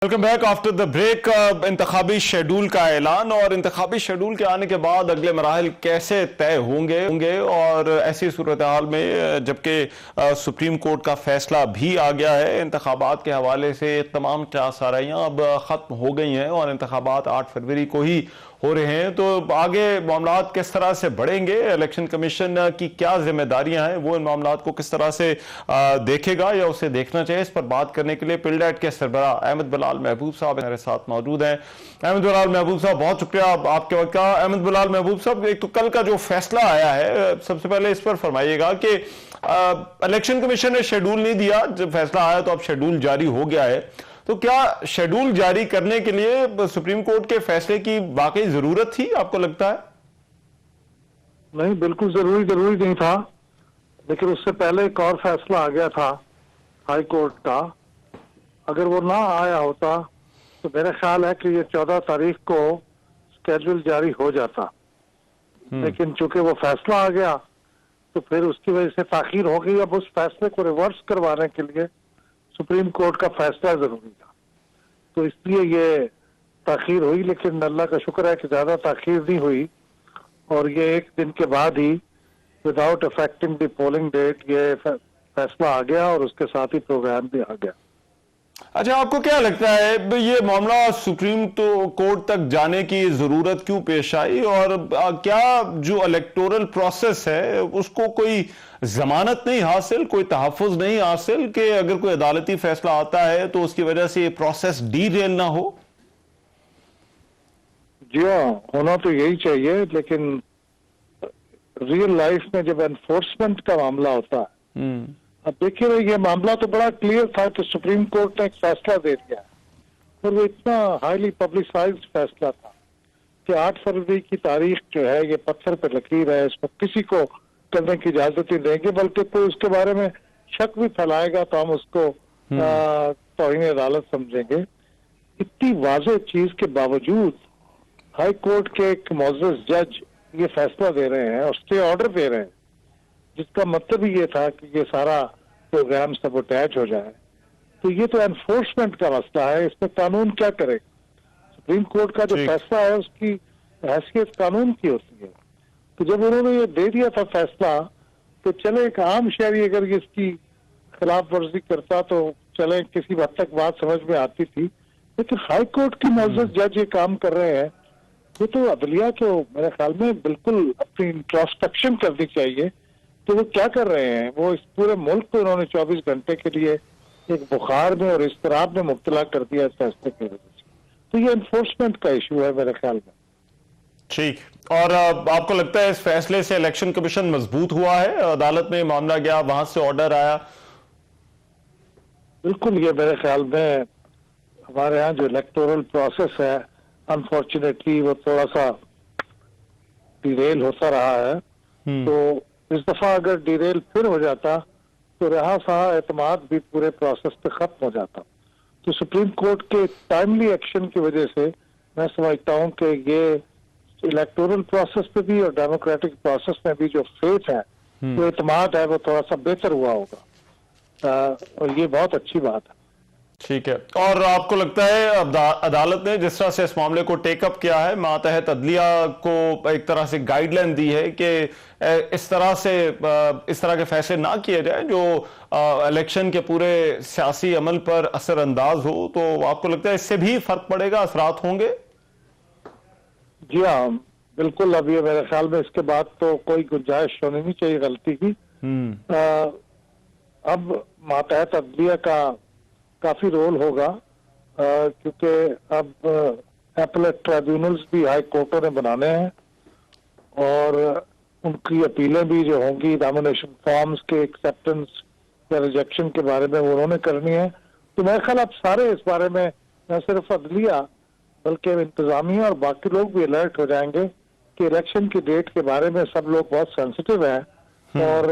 Welcome back after the break. इंतखाबी schedule का ऐलान और इंतखाबी शेड्यूल के आने के बाद अगले मराहल कैसे तय होंगे और ऐसी सूरत हाल में जबकि सुप्रीम कोर्ट का फैसला भी आ गया है, इंतखाबात के हवाले से तमाम चासाराइयाँ अब ख़त्म हो गई हैं और इंतखाबात 8 फरवरी को ही हो रहे हैं। तो आगे मामलात किस तरह से बढ़ेंगे, इलेक्शन कमीशन की क्या जिम्मेदारियां हैं, वो इन मामलात को किस तरह से देखेगा या उसे देखना चाहिए, इस पर बात करने के लिए पिलडेट के सरबराह अहमद बिलाल महबूब साहब मेरे साथ मौजूद हैं। अहमद बिलाल महबूब साहब, बहुत शुक्रिया आपके वक्त का। अहमद बिलाल महबूब साहब, एक तो कल का जो फैसला आया है, सबसे पहले इस पर फरमाइएगा कि इलेक्शन कमीशन ने शेड्यूल नहीं दिया, जब फैसला आया तो अब शेड्यूल जारी हो गया है, तो क्या शेड्यूल जारी करने के लिए सुप्रीम कोर्ट के फैसले की वाकई जरूरत थी, आपको लगता है? नहीं, बिल्कुल जरूरी नहीं था, लेकिन उससे पहले एक और फैसला आ गया था हाई कोर्ट का। अगर वो ना आया होता तो मेरा ख्याल है कि ये 14 तारीख को स्केड्यूल जारी हो जाता, लेकिन चूंकि वो फैसला आ गया तो फिर उसकी वजह से ताखीर हो गई। अब उस फैसले को रिवर्स करवाने के लिए सुप्रीम कोर्ट का फैसला जरूरी था, तो इसलिए ये ताखीर हुई। लेकिन अल्लाह का शुक्र है कि ज्यादा ताखीर नहीं हुई और ये एक दिन के बाद ही without affecting the polling date ये फैसला आ गया और उसके साथ ही प्रोग्राम भी आ गया। अच्छा, आपको क्या लगता है ये मामला सुप्रीम कोर्ट तक जाने की जरूरत क्यों पेश आई, और क्या जो इलेक्टोरल प्रोसेस है उसको कोई जमानत नहीं हासिल, कोई तहफ़्फ़ुज़ नहीं हासिल कि अगर कोई अदालती फैसला आता है तो उसकी वजह से ये प्रोसेस डीरेल ना हो? जी हाँ, होना तो यही चाहिए, लेकिन रियल लाइफ में जब एनफोर्समेंट का मामला होता है, अब देखिए ये मामला तो बड़ा क्लियर था कि सुप्रीम कोर्ट ने एक फैसला दे दिया और वो इतना हाईली पब्लिसाइज्ड फैसला था कि 8 फरवरी की तारीख जो है ये पत्थर पर लकीर है, इसको किसी को करने की इजाजत ही देंगे, बल्कि कोई उसके बारे में शक भी फैलाएगा तो हम उसको तौहीन अदालत समझेंगे। इतनी वाज़ेह चीज के बावजूद हाई कोर्ट के एक मुअज़्ज़ज़ जज ये फैसला दे रहे हैं और स्टे ऑर्डर दे रहे हैं, जिसका मतलब ही ये था कि ये सारा प्रोग्राम सबोटैज हो जाए। तो ये तो एनफोर्समेंट का मसला है, इसमें कानून क्या करेगा? सुप्रीम कोर्ट का जो फैसला है उसकी हैसियत कानून की होती है। तो जब उन्होंने ये दे दिया था फैसला, तो चले एक आम शहरी अगर इसकी खिलाफ वर्जी करता तो चले किसी हद तक बात समझ में आती थी, लेकिन हाई कोर्ट के मुअज़्ज़ज़ जज ये काम कर रहे हैं, ये तो अदलिया को मेरे ख्याल में बिल्कुल अपनी इंट्रोस्पेक्शन करनी चाहिए। तो वो क्या कर रहे हैं, वो इस पूरे मुल्क को उन्होंने 24 घंटे के लिए एक बुखार में और इस्तराब में मुब्तला कर दिया इस फैसले की वजह से। तो ये एनफोर्समेंट का इशू है मेरे ख्याल में। ठीक, और आपको लगता है इस फैसले से इलेक्शन कमीशन मजबूत हुआ है? अदालत में मामला गया, वहां से ऑर्डर आया। बिल्कुल, ये मेरे ख्याल में हमारे यहाँ जो इलेक्टोरल प्रोसेस है अनफॉर्चुनेटली वो थोड़ा सा डिरेल होता रहा है। तो इस दफा अगर डिरेल फिर हो जाता तो रहा सहा एतमाद भी पूरे प्रोसेस पे खत्म हो जाता। तो सुप्रीम कोर्ट के टाइमली एक्शन की वजह से मैं समझता हूँ कि ये इलेक्टोरल प्रोसेस पे भी और डेमोक्रेटिक प्रोसेस में भी जो फेथ है, जो एतमाद है, वो थोड़ा सा बेहतर हुआ होगा और ये बहुत अच्छी बात है। ठीक है, और आपको लगता है अदालत ने जिस तरह से इस मामले को टेकअप किया है, मातहत अदलिया को एक तरह से गाइडलाइन दी है कि इस तरह के फैसले ना किए जाए जो इलेक्शन के पूरे सियासी अमल पर असरअंदाज हो, तो आपको लगता है इससे भी फर्क पड़ेगा, असरात होंगे? जी हाँ, बिल्कुल। अब ये मेरे ख्याल में इसके बाद तो कोई गुंजाइश होनी नहीं चाहिए गलती की। अब मातहत अदलिया का काफी रोल होगा, क्योंकि अब एपलेट ट्राइब्यूनल्स भी हाई कोर्टों ने बनाने हैं और उनकी अपीलें भी जो होंगी नॉमिनेशन फॉर्म्स के एक्सेप्टेंस या रिजेक्शन के बारे में वो उन्होंने करनी है। तो मेरे ख्याल अब सारे इस बारे में न सिर्फ अदलिया बल्कि इंतजामिया और बाकी लोग भी अलर्ट हो जाएंगे कि इलेक्शन की डेट के बारे में सब लोग बहुत सेंसिटिव हैं और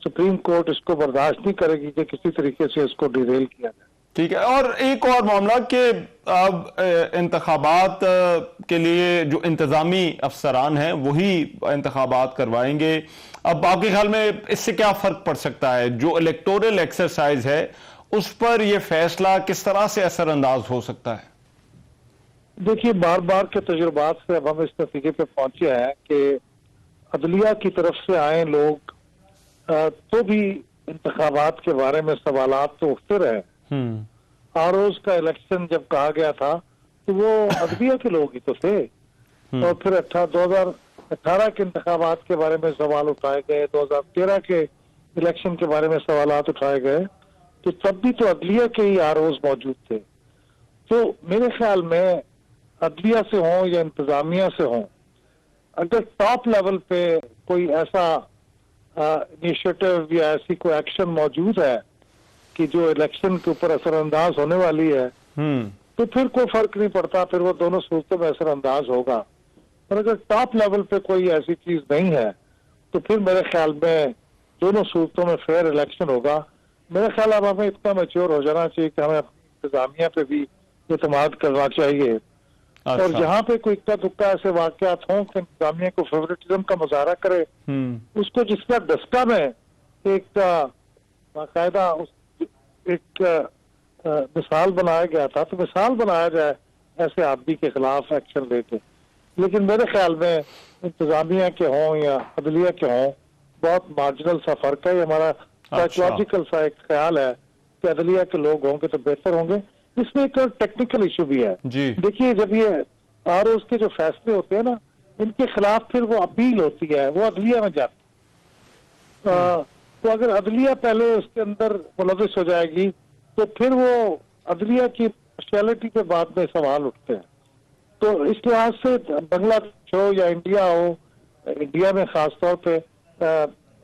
सुप्रीम कोर्ट इसको बर्दाश्त नहीं करेगी कि किसी तरीके से इसको डिरेल किया जाए। ठीक है, और एक और मामला कि अब इंतखाबात के लिए जो इंतजामी अफसरान हैं वही इंतखाबात करवाएंगे। अब आपके ख्याल में इससे क्या फर्क पड़ सकता है? जो इलेक्टोरल एक्सरसाइज है उस पर यह फैसला किस तरह से असरअंदाज हो सकता है? देखिए, बार बार के तजुर्बात से अब हम इस नतीजे पे पहुंचे हैं कि अदलिया की तरफ से आए लोग तो भी इंतखाबात के बारे में सवालात तो उठते रहे। आरोज का इलेक्शन जब कहा गया था तो वो अदलिया के लोग ही तो थे। और फिर 2018 के इंतखाबात के बारे में सवाल उठाए गए, 2013 के इलेक्शन के बारे में सवालात उठाए गए, तो तब भी तो अदलिया के ही आरोज मौजूद थे। तो मेरे ख्याल में अदलिया से हो या इंतजामिया से हो, अगर टॉप लेवल पे कोई ऐसा इनिशिएटिव या ऐसी कोई एक्शन मौजूद है कि जो इलेक्शन के ऊपर असरअंदाज होने वाली है, तो फिर कोई फर्क नहीं पड़ता, फिर वो दोनों सूरतों में असरअंदाज होगा। और अगर टॉप लेवल पे कोई ऐसी चीज नहीं है तो फिर मेरे ख्याल में दोनों सूरतों में फेयर इलेक्शन होगा। मेरे ख्याल अब हमें इतना मैच्योर हो जाना चाहिए कि हमें इंतजामिया पे भी एतमाद करना चाहिए। और जहाँ पे कोई इक्का दुक्का ऐसे वाकयात हों कि इंतजामिया को फेवरेटिज्म का मुजाहरा करे, उसको जिस तरह दस्ता में एक बाकायदा एक मिसाल बनाया गया था, तो मिसाल बनाया जाए ऐसे आदमी के खिलाफ एक्शन लेके। लेकिन मेरे ख्याल में इंतजामिया के हों या अदलिया के हों, बहुत मार्जिनल सा फर्क है। हमारा साइकोलॉजिकल सा एक ख्याल है कि अदलिया के लोग होंगे तो बेहतर होंगे। इसमें एक टेक्निकल इशू भी है। देखिए, जब ये आरोज के जो फैसले होते हैं ना, इनके खिलाफ फिर वो अपील होती है, वो अदलिया में जाती है। तो अगर अदलिया पहले उसके अंदर मुलविस हो जाएगी तो फिर वो अदलिया की स्पेशलिटी पे बाद में सवाल उठते हैं। तो इस लिहाज से बांग्लादेश हो या इंडिया हो, इंडिया में खासतौर पे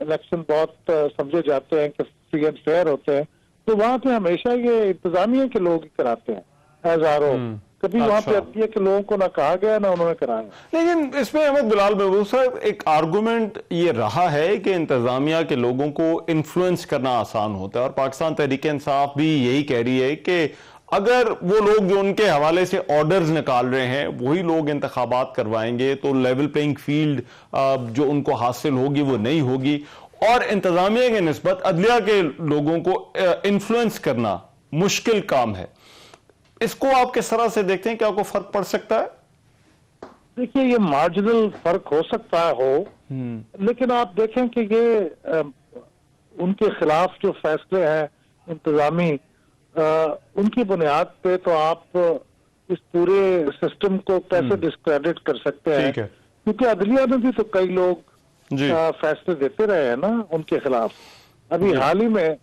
इलेक्शन बहुत समझे जाते हैं कि फ्री एंड फेयर होते हैं, तो वहां पे हमेशा ये इंतजामिया के लोग ही कराते हैं एज आर ओ। कभी वहां पे अदलिया के लोगों को ना कहा गया ना उन्होंने कराया। लेकिन इसमें अहमद बिलाल महबूब साहब, एक आर्गुमेंट ये रहा है कि इंतजामिया के लोगों को इन्फ्लुएंस करना आसान होता है, और पाकिस्तान तहरीक इंसाफ भी यही कह रही है कि अगर वो लोग जो उनके हवाले से ऑर्डर्स निकाल रहे हैं वही लोग इंतखाबात करवाएंगे तो लेवल प्लेइंग फील्ड जो उनको हासिल होगी वो नहीं होगी, और इंतजामिया के निस्बत अदलिया के लोगों को इन्फ्लुएंस करना मुश्किल काम है। इसको आप किस तरह से देखते हैं, क्या कोई फर्क पड़ सकता है? देखिए, ये मार्जिनल फर्क हो सकता है हो, लेकिन आप देखें कि ये उनके खिलाफ जो फैसले हैं इंतजामी, उनकी बुनियाद पे तो आप इस पूरे सिस्टम को कैसे डिस्क्रेडिट कर सकते हैं? क्योंकि अदलिया में भी तो कई लोग फैसले देते रहे हैं ना उनके खिलाफ। अभी हाल ही में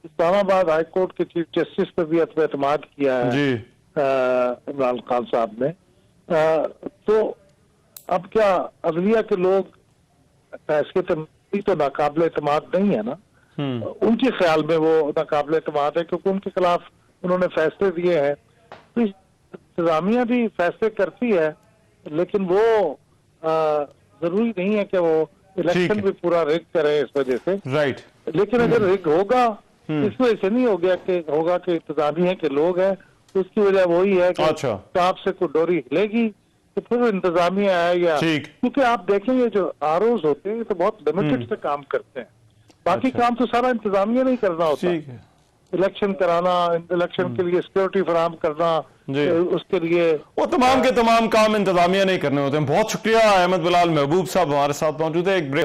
इस्लामाबाद हाई कोर्ट के चीफ जस्टिस पे भी एतमाद किया है इमरान खान साहब ने। तो अब क्या अदलिया के लोग फैसले तो नाकाबिल एतमाद नहीं है ना? उनके ख्याल में वो नाकाबिल एतमाद है क्योंकि उनके खिलाफ उन्होंने फैसले दिए हैं। तो इंतजामिया भी फैसले करती है, लेकिन वो जरूरी नहीं है कि वो इलेक्शन भी पूरा रिग करे इस वजह से। राइट। लेकिन अगर रिग होगा, इस वजह से नहीं होगा कि इंतजामिया के लोग हैं, तो उसकी वजह वही है कि टॉप से कोई डोरी हिलेगी तो फिर इंतजामिया आएगा। क्योंकि आप देखेंगे जो आरोज होते हैं तो बहुत लिमिटेड से काम करते हैं, बाकी काम तो सारा इंतजामिया नहीं करना होता। इलेक्शन कराना, इलेक्शन के लिए सिक्योरिटी फराहम करना, उसके लिए वो तमाम के तमाम काम इंतजामिया नहीं करने होते हैं। बहुत शुक्रिया अहमद बिलाल महबूब साहब हमारे साथ मौजूद है। एक ब्रेक